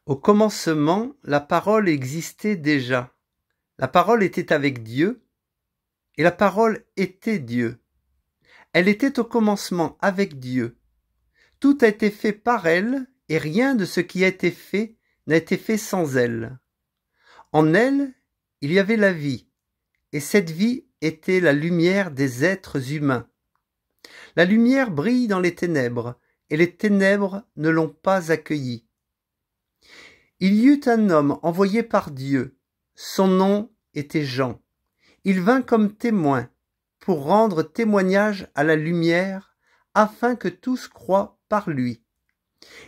Au commencement, la parole existait déjà. La parole était avec Dieu, et la parole était Dieu. Elle était au commencement avec Dieu. Tout a été fait par elle, et rien de ce qui a été fait n'a été fait sans elle. En elle, il y avait la vie, et cette vie était la lumière des êtres humains. La lumière brille dans les ténèbres, et les ténèbres ne l'ont pas accueillie. Il y eut un homme envoyé par Dieu. Son nom était Jean. Il vint comme témoin pour rendre témoignage à la lumière, afin que tous croient par lui.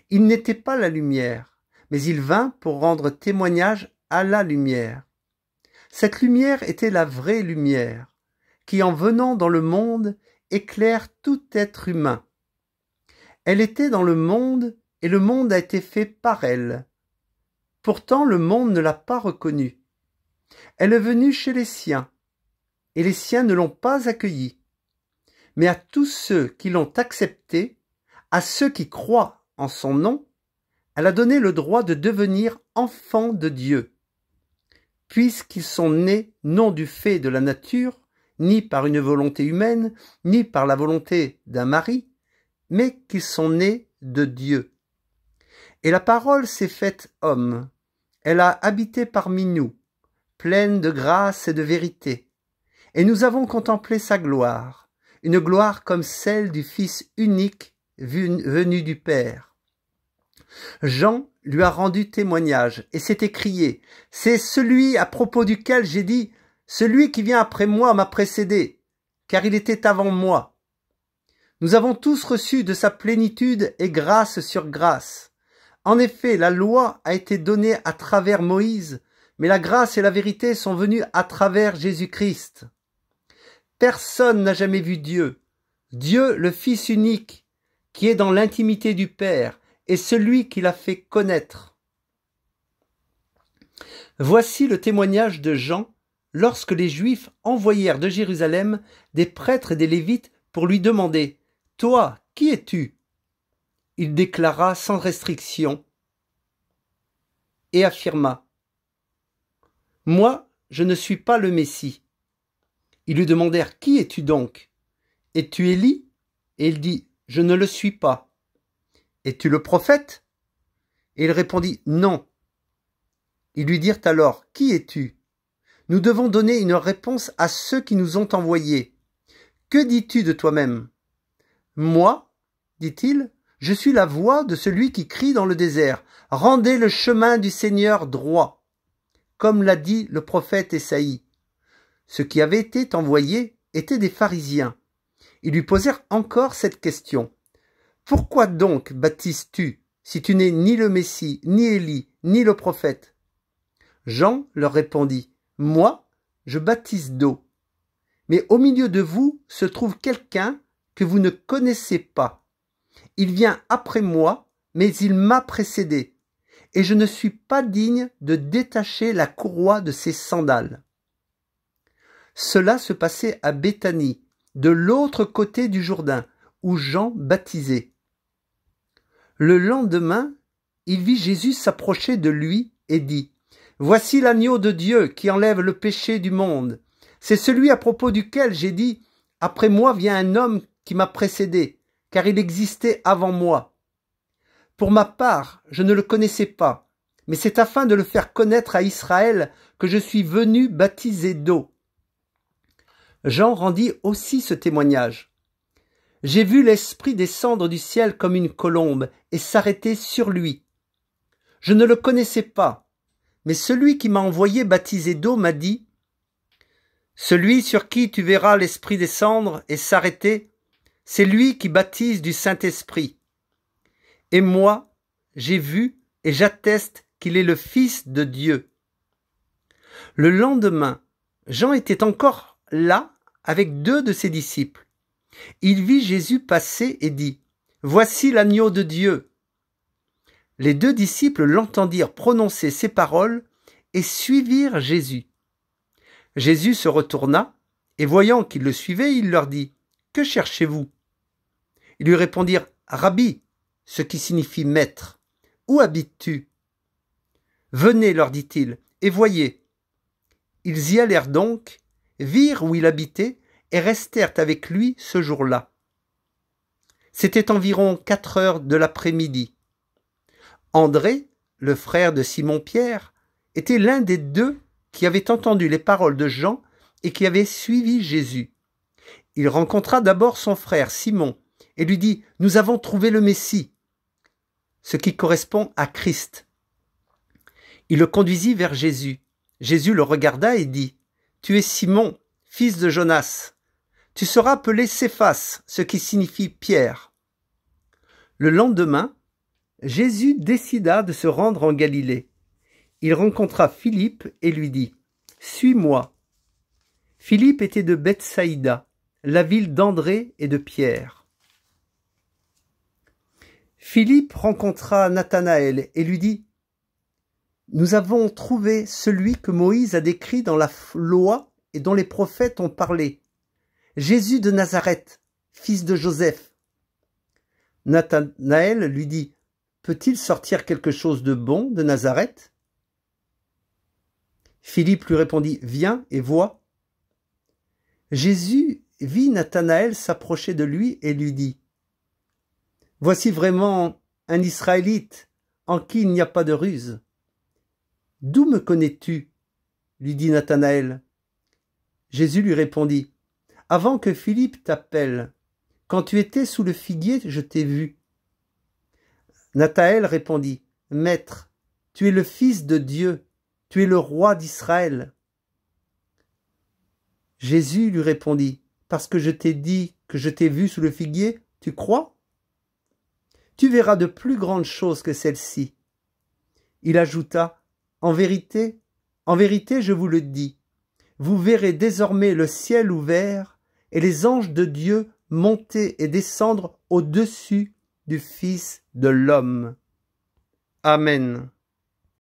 Il n'était pas la lumière, mais il vint pour rendre témoignage à la lumière. Cette lumière était la vraie lumière, qui en venant dans le monde éclaire tout être humain. Elle était dans le monde, et le monde a été fait par elle. Pourtant le monde ne l'a pas reconnue. Elle est venue chez les siens, et les siens ne l'ont pas accueillie. Mais à tous ceux qui l'ont acceptée, à ceux qui croient en son nom, elle a donné le droit de devenir enfants de Dieu, puisqu'ils sont nés non du fait de la nature, ni par une volonté humaine, ni par la volonté d'un mari, mais qu'ils sont nés de Dieu. Et la parole s'est faite homme. Elle a habité parmi nous, pleine de grâce et de vérité. Et nous avons contemplé sa gloire, une gloire comme celle du Fils unique venu du Père. Jean lui a rendu témoignage et s'est écrié: « C'est celui à propos duquel j'ai dit, celui qui vient après moi m'a précédé, car il était avant moi. » Nous avons tous reçu de sa plénitude et grâce sur grâce. En effet, la loi a été donnée à travers Moïse, mais la grâce et la vérité sont venues à travers Jésus-Christ. Personne n'a jamais vu Dieu. Dieu, le Fils unique, qui est dans l'intimité du Père, est celui qui l'a fait connaître. Voici le témoignage de Jean lorsque les Juifs envoyèrent de Jérusalem des prêtres et des Lévites pour lui demander « Toi, qui es-tu » Il déclara sans restriction et affirma « Moi, je ne suis pas le Messie. » Ils lui demandèrent « Qui es-tu donc? Es-tu Élie ?» Et il dit « Je ne le suis pas. » « Es-tu le prophète? » Et il répondit « Non. » Ils lui dirent alors « Qui es-tu? » Nous devons donner une réponse à ceux qui nous ont envoyés. Que dis-tu de toi-même? Moi, dit-il, je suis la voix de celui qui crie dans le désert. Rendez le chemin du Seigneur droit. Comme l'a dit le prophète Ésaïe. Ceux qui avaient été envoyés étaient des pharisiens. Ils lui posèrent encore cette question. Pourquoi donc baptises-tu si tu n'es ni le Messie, ni Élie, ni le prophète? Jean leur répondit. Moi, je baptise d'eau. Mais au milieu de vous se trouve quelqu'un que vous ne connaissez pas. Il vient après moi, mais il m'a précédé, et je ne suis pas digne de détacher la courroie de ses sandales. Cela se passait à Béthanie, de l'autre côté du Jourdain, où Jean baptisait. Le lendemain, il vit Jésus s'approcher de lui et dit « Voici l'agneau de Dieu qui enlève le péché du monde. C'est celui à propos duquel j'ai dit « Après moi vient un homme qui m'a précédé, car il existait avant moi. » Pour ma part, je ne le connaissais pas, mais c'est afin de le faire connaître à Israël que je suis venu baptiser d'eau. Jean rendit aussi ce témoignage. J'ai vu l'Esprit descendre du ciel comme une colombe et s'arrêter sur lui. Je ne le connaissais pas, mais celui qui m'a envoyé baptiser d'eau m'a dit « Celui sur qui tu verras l'Esprit descendre et s'arrêter, c'est lui qui baptise du Saint-Esprit. Et moi, j'ai vu et j'atteste qu'il est le Fils de Dieu. » Le lendemain, Jean était encore là avec 2 de ses disciples. Il vit Jésus passer et dit « Voici l'agneau de Dieu. » Les 2 disciples l'entendirent prononcer ces paroles et suivirent Jésus. Jésus se retourna et voyant qu'ils le suivaient, il leur dit « Que cherchez-vous » Ils lui répondirent « Rabbi », ce qui signifie « maître, où habites-tu » Venez, leur dit-il, et voyez. Ils y allèrent donc, virent où il habitait, et restèrent avec lui ce jour-là. C'était environ 4 heures de l'après-midi. André, le frère de Simon-Pierre, était l'un des 2 qui avaient entendu les paroles de Jean et qui avaient suivi Jésus. Il rencontra d'abord son frère Simon et lui dit « Nous avons trouvé le Messie », ce qui correspond à Christ. Il le conduisit vers Jésus. Jésus le regarda et dit « Tu es Simon, fils de Jonas. Tu seras appelé Céphas, ce qui signifie Pierre. » Le lendemain, Jésus décida de se rendre en Galilée. Il rencontra Philippe et lui dit « Suis-moi ». Philippe était de Bethsaïda, la ville d'André et de Pierre. Philippe rencontra Nathanaël et lui dit « Nous avons trouvé celui que Moïse a décrit dans la loi et dont les prophètes ont parlé, Jésus de Nazareth, fils de Joseph. » Nathanaël lui dit « Peut-il sortir quelque chose de bon de Nazareth ?» Philippe lui répondit « Viens et vois. » Jésus vit Nathanaël s'approcher de lui et lui dit « Voici vraiment un Israélite en qui il n'y a pas de ruse. » « D'où me connais-tu » lui dit Nathanaël. Jésus lui répondit « Avant que Philippe t'appelle, quand tu étais sous le figuier, je t'ai vu. » Nathanaël répondit « Maître, tu es le Fils de Dieu, tu es le roi d'Israël. » Jésus lui répondit « Parce que je t'ai dit que je t'ai vu sous le figuier, tu crois? Tu verras de plus grandes choses que celles-ci. » Il ajouta « En vérité, je vous le dis, vous verrez désormais le ciel ouvert et les anges de Dieu monter et descendre au-dessus du Fils de l'homme. » Amen.